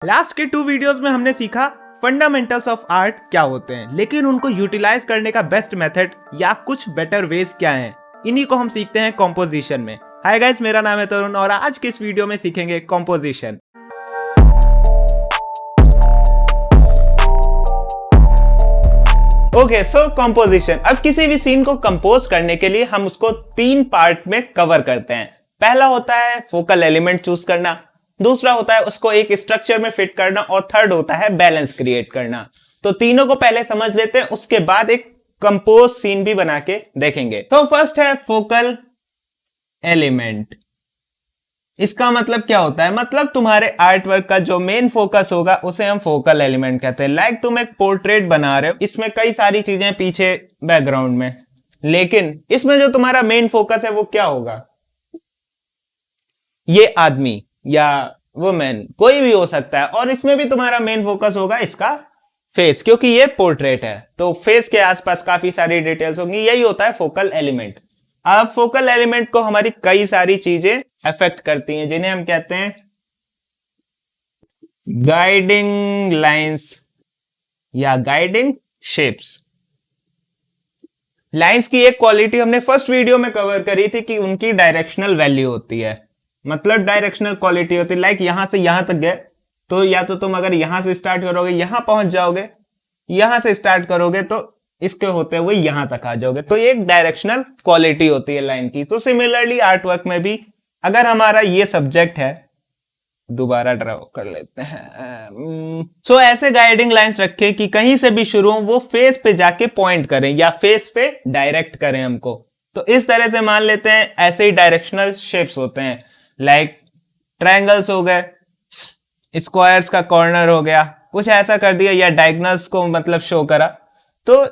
Last के 2 videos में हमने सीखा फंडामेंटल्स ऑफ आर्ट क्या होते हैं, लेकिन उनको यूटिलाइज करने का बेस्ट मेथड या कुछ बेटर वेज क्या हैं, इन्हीं को हम सीखते हैं कॉम्पोजिशन में। हाय गाइस, मेरा नाम है तरुण और आज के इस वीडियो में सीखेंगे कॉम्पोजिशन। ओके, सो कॉम्पोजिशन। अब किसी भी सीन को कंपोज करने के लिए हम उसको 3 पार्ट में कवर करते हैं। पहला होता है फोकल एलिमेंट चूज करना, दूसरा होता है उसको एक स्ट्रक्चर में फिट करना और थर्ड होता है बैलेंस क्रिएट करना। तो तीनों को पहले समझ लेते हैं, उसके बाद एक कंपोज सीन भी बना के देखेंगे। तो फर्स्ट है फोकल एलिमेंट। इसका मतलब क्या होता है? मतलब तुम्हारे आर्ट वर्क का जो मेन फोकस होगा उसे हम फोकल एलिमेंट कहते हैं। लाइक तुम एक पोर्ट्रेट बना रहे हो, इसमें कई सारी चीजें पीछे बैकग्राउंड में, लेकिन इसमें जो तुम्हारा मेन फोकस है वो क्या होगा? ये आदमी या वुमेन कोई भी हो सकता है, और इसमें भी तुम्हारा मेन फोकस होगा इसका फेस, क्योंकि ये पोर्ट्रेट है तो फेस के आसपास काफी सारी डिटेल्स होंगी। यही होता है फोकल एलिमेंट। अब फोकल एलिमेंट को हमारी कई सारी चीजें अफेक्ट करती हैं, जिन्हें हम कहते हैं गाइडिंग लाइंस या गाइडिंग शेप्स। लाइंस की एक क्वालिटी हमने फर्स्ट वीडियो में कवर करी थी कि उनकी डायरेक्शनल वैल्यू होती है, मतलब डायरेक्शनल क्वालिटी होती है। लाइक यहां से यहां तक गए तो या तो तुम अगर यहां से स्टार्ट करोगे यहां पहुंच जाओगे, यहां से स्टार्ट करोगे तो इसके होते हुए यहां तक आ जाओगे। तो ये एक डायरेक्शनल क्वालिटी होती है लाइन की। तो सिमिलरली आर्ट वर्क में भी अगर हमारा ये सब्जेक्ट है, दोबारा ड्रॉ कर लेते हैं। सो ऐसे गाइडिंग लाइंस रखें कि कहीं से भी शुरू हो वो फेस पे जाके पॉइंट करें या फेस पे डायरेक्ट करें हमको। तो इस तरह से मान लेते हैं ऐसे ही डायरेक्शनल शेप्स होते हैं। लाइक ट्रायंगल्स हो गए, स्क्वायर्स का कॉर्नर हो गया, कुछ ऐसा कर दिया, या डायगोनल्स को मतलब शो करा, तो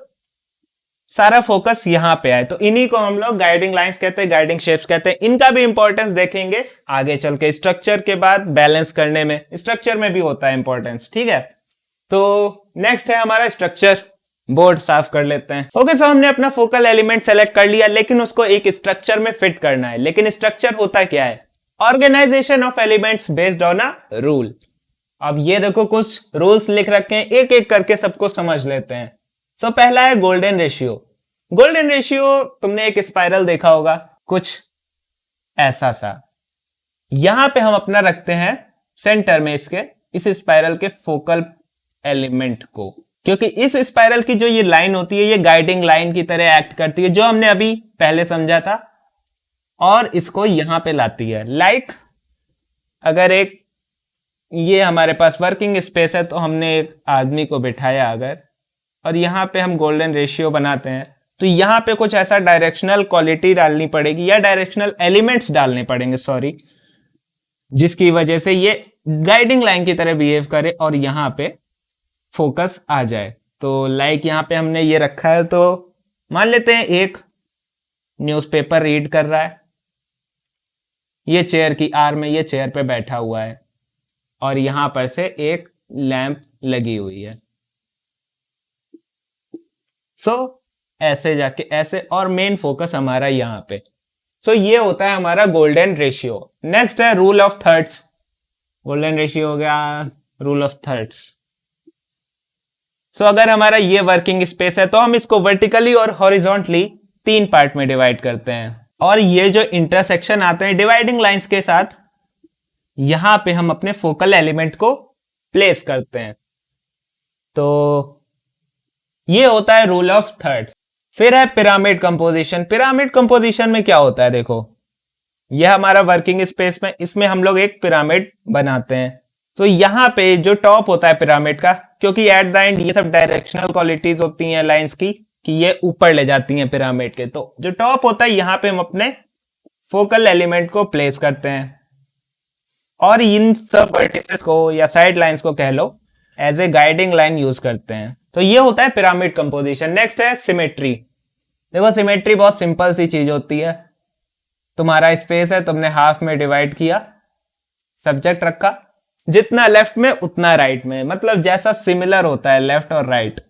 सारा फोकस यहां पे आए। तो इन्हीं को हम लोग गाइडिंग लाइंस कहते हैं, गाइडिंग शेप्स कहते हैं। इनका भी इंपॉर्टेंस देखेंगे आगे चल के, स्ट्रक्चर के बाद बैलेंस करने में, स्ट्रक्चर में भी होता है इंपॉर्टेंस। ठीक है, तो नेक्स्ट है हमारा स्ट्रक्चर। बोर्ड साफ कर लेते हैं। ओके, सो हमने अपना फोकल एलिमेंट सेलेक्ट कर लिया, लेकिन उसको एक स्ट्रक्चर में फिट करना है। लेकिन स्ट्रक्चर होता क्या है? Organisation of elements based on a rule. अब ये देखो कुछ रूल्स लिख रखे हैं, एक एक करके सबको समझ लेते हैं। सो पहला है गोल्डन रेशियो। गोल्डन रेशियो तुमने एक स्पाइरल देखा होगा, कुछ ऐसा सा। यहां पे हम अपना रखते हैं सेंटर में इसके, इस स्पाइरल के फोकल एलिमेंट को, क्योंकि इस स्पाइरल की जो ये लाइन होती है ये गाइडिंग लाइन की तरह एक्ट करती है, जो हमने अभी पहले समझा था, और इसको यहां पे लाती है। लाइक अगर एक ये हमारे पास वर्किंग स्पेस है, तो हमने एक आदमी को बिठाया अगर, और यहां पे हम गोल्डन रेशियो बनाते हैं, तो यहां पे कुछ ऐसा डायरेक्शनल क्वालिटी डालनी पड़ेगी या डायरेक्शनल एलिमेंट्स डालने पड़ेंगे, सॉरी, जिसकी वजह से ये गाइडिंग लाइन की तरह बिहेव करे और यहां पे फोकस आ जाए। तो लाइक यहां पे हमने ये रखा है, तो मान लेते हैं एक न्यूज़पेपर रीड कर रहा है, ये चेयर की आर में ये चेयर पे बैठा हुआ है, और यहां पर से एक लैंप लगी हुई है। सो ऐसे जाके ऐसे, और मेन फोकस हमारा यहां पे। सो ये होता है हमारा गोल्डन रेशियो। नेक्स्ट है rule of thirds. Golden ratio हो गया, रूल ऑफ थर्ड्स। सो अगर हमारा ये वर्किंग स्पेस है तो हम इसको वर्टिकली और हॉरिजॉन्टली 3 पार्ट में डिवाइड करते हैं, और ये जो इंटरसेक्शन आते हैं डिवाइडिंग लाइंस के साथ, यहां पे हम अपने फोकल एलिमेंट को प्लेस करते हैं। तो ये होता है रूल ऑफ थर्ड्स। फिर है पिरामिड कंपोजिशन। पिरामिड कंपोजिशन में क्या होता है? देखो, यह हमारा वर्किंग स्पेस में, इसमें हम लोग एक पिरामिड बनाते हैं। तो यहां पे जो टॉप होता है पिरामिड का, क्योंकि एट द एंड ये सब डायरेक्शनल क्वालिटीज होती हैं लाइंस की कि ये ऊपर ले जाती हैं पिरामिड के, तो जो टॉप होता है यहां पे हम अपने फोकल एलिमेंट को प्लेस करते हैं, और इन सब वर्टिसेस को या साइड लाइंस को कह लो as a guiding line use करते हैं। तो ये होता है पिरामिड कंपोजिशन। नेक्स्ट है सिमेट्री। देखो, सिमेट्री बहुत सिंपल सी चीज होती है। तुम्हारा स्पेस है, तुमने हाफ में डिवाइड किया, सब्जेक्ट रखा, जितना लेफ्ट में उतना राइट में, मतलब जैसा सिमिलर होता है लेफ्ट और right,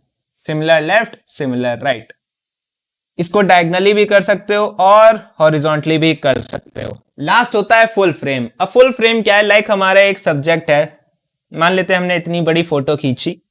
similar left similar right. इसको डायगनली भी कर सकते हो और हॉरिजॉन्टली भी कर सकते हो। लास्ट होता है फुल फ्रेम। अब फुल फ्रेम क्या है? लाइक हमारा एक सब्जेक्ट है, मान लेते हैं हमने इतनी बड़ी फोटो खींची,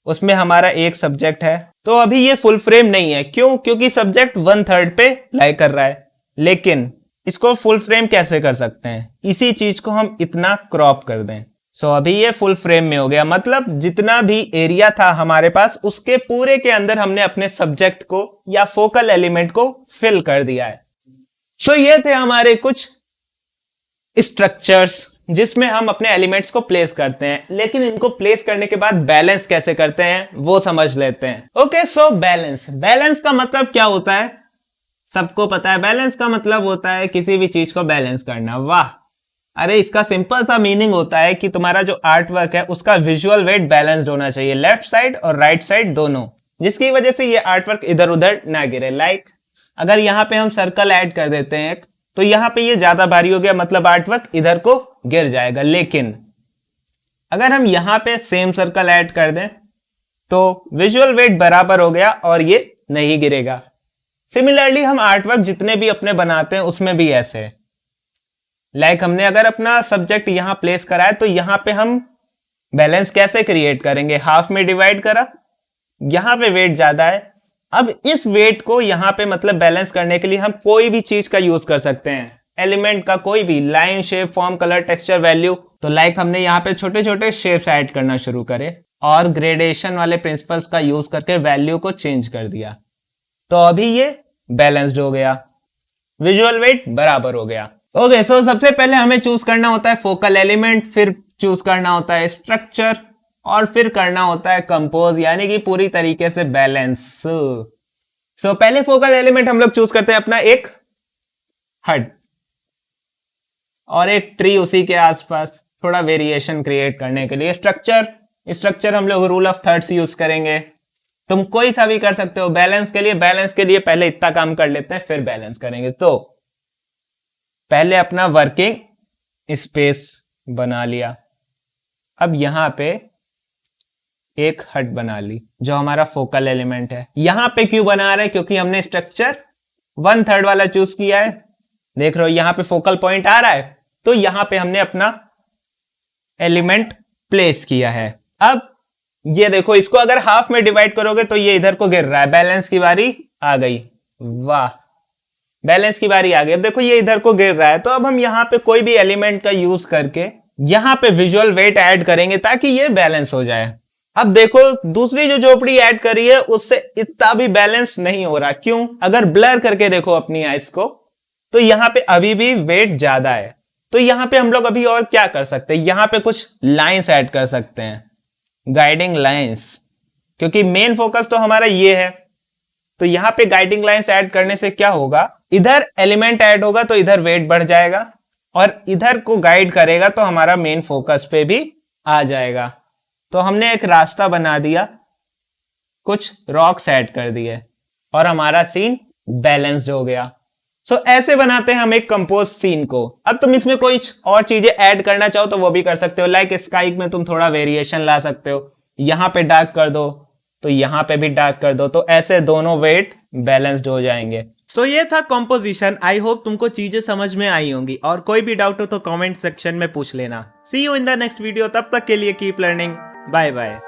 उसमें हमारा एक सब्जेक्ट है, तो अभी ये फुल फ्रेम नहीं है। क्यों? क्योंकि सब्जेक्ट 1/3 पे लाई कर रहा है। लेकिन इसको फुल फ्रेम कैसे कर सकते हैं? इसी चीज को हम इतना क्रॉप कर दें। सो अभी ये फुल फ्रेम में हो गया, मतलब जितना भी एरिया था हमारे पास उसके पूरे के अंदर हमने अपने सब्जेक्ट को या फोकल एलिमेंट को फिल कर दिया है। सो ये थे हमारे कुछ स्ट्रक्चर्स जिसमें हम अपने एलिमेंट्स को प्लेस करते हैं। लेकिन इनको प्लेस करने के बाद बैलेंस कैसे करते हैं वो समझ लेते हैं। ओके, सो बैलेंस का मतलब क्या होता है? सबको पता है, बैलेंस का मतलब होता है किसी भी चीज को बैलेंस करना। वाह! अरे इसका सिंपल सा मीनिंग होता है कि तुम्हारा जो आर्ट वर्क है उसका विजुअल वेट बैलेंस्ड होना चाहिए, लेफ्ट साइड और राइट साइड दोनों, जिसकी वजह से ये आर्ट वर्क इधर उधर ना गिरे। लाइक अगर यहाँ पे हम सर्कल ऐड कर देते हैं तो यहाँ पे ये ज्यादा भारी हो गया, मतलब आर्ट वर्क इधर को गिर जाएगा। लेकिन अगर हम यहाँ पे सेम सर्कल ऐड कर दें तो विजुअल वेट बराबर हो गया और ये नहीं गिरेगा। सिमिलरली हम आर्ट वर्क जितने भी अपने बनाते हैं उसमें भी ऐसे है। लाइक हमने अगर अपना सब्जेक्ट यहां प्लेस करा है तो यहां पे हम बैलेंस कैसे क्रिएट करेंगे? हाफ में डिवाइड करा, यहां पे वेट ज्यादा है। अब इस वेट को यहां पे मतलब बैलेंस करने के लिए हम कोई भी चीज का यूज कर सकते हैं, एलिमेंट का कोई भी, line, shape, form, colour, texture, value. तो लाइक हमने यहाँ पे छोटे छोटे शेप्स ऐड करना शुरू करे और ग्रेडेशन वाले प्रिंसिपल्स का यूज करके वैल्यू को चेंज कर दिया, तो अभी ये बैलेंस्ड हो गया, विजुअल वेट बराबर हो गया। ओके, सो सबसे पहले हमें चूज करना होता है फोकल एलिमेंट, फिर चूज करना होता है स्ट्रक्चर और फिर करना होता है कंपोज, यानी कि पूरी तरीके से बैलेंस। सो पहले फोकल एलिमेंट हम लोग चूज करते हैं अपना एक हट और एक ट्री उसी के आसपास, थोड़ा वेरिएशन क्रिएट करने के लिए। स्ट्रक्चर हम लोग रूल ऑफ थर्ड्स यूज करेंगे, तुम कोई सा भी कर सकते हो। बैलेंस के लिए पहले इतना काम कर लेते हैं फिर बैलेंस करेंगे। तो पहले अपना वर्किंग स्पेस बना लिया, अब यहां पे एक हट बना ली जो हमारा फोकल एलिमेंट है। यहां पे क्यों बना रहे हैं? क्योंकि हमने स्ट्रक्चर 1/3 वाला चूज किया है। देख रहे हो यहां पे फोकल पॉइंट आ रहा है, तो यहां पे हमने अपना एलिमेंट प्लेस किया है। अब ये देखो, इसको अगर हाफ में डिवाइड करोगे तो ये इधर को गिर रहा है, बैलेंस की बारी आ गई। वाह, बैलेंस की बारी आ गई। अब देखो ये इधर को गिर रहा है, तो अब हम यहां पे कोई भी एलिमेंट का यूज करके यहां पे विजुअल वेट ऐड करेंगे ताकि ये बैलेंस हो जाए। अब देखो दूसरी जो झोपड़ी ऐड करी है उससे इतना भी बैलेंस नहीं हो रहा। क्यों? अगर ब्लर करके देखो अपनी आइस को तो यहां पे अभी भी वेट ज्यादा है। तो यहां पे हम लोग अभी और क्या कर सकते हैं? यहां पे कुछ लाइंस ऐड कर सकते हैं, गाइडिंग लाइंस, क्योंकि मेन फोकस तो हमारा ये है। तो यहां पे गाइडिंग लाइंस ऐड करने से क्या होगा? इधर एलिमेंट ऐड होगा तो इधर वेट बढ़ जाएगा और इधर को गाइड करेगा तो हमारा मेन फोकस पे भी आ जाएगा। तो हमने एक रास्ता बना दिया, कुछ रॉक्स ऐड कर दिए और हमारा सीन बैलेंस्ड हो गया। सो ऐसे बनाते हैं हम एक कंपोज सीन को। अब तुम इसमें कोई और चीजें ऐड करना चाहो तो वो भी कर सकते हो। लाइक स्काई में तुम थोड़ा वेरिएशन ला सकते हो, यहां पे डार्क कर दो तो यहां पे भी डार्क कर दो, तो ऐसे दोनों वेट बैलेंस्ड हो जाएंगे। सो ये था कॉम्पोजिशन। आई होप तुमको चीजें समझ में आई होंगी और कोई भी डाउट हो तो कमेंट सेक्शन में पूछ लेना। See you in the next video, तब तक के लिए कीप लर्निंग, बाय बाय।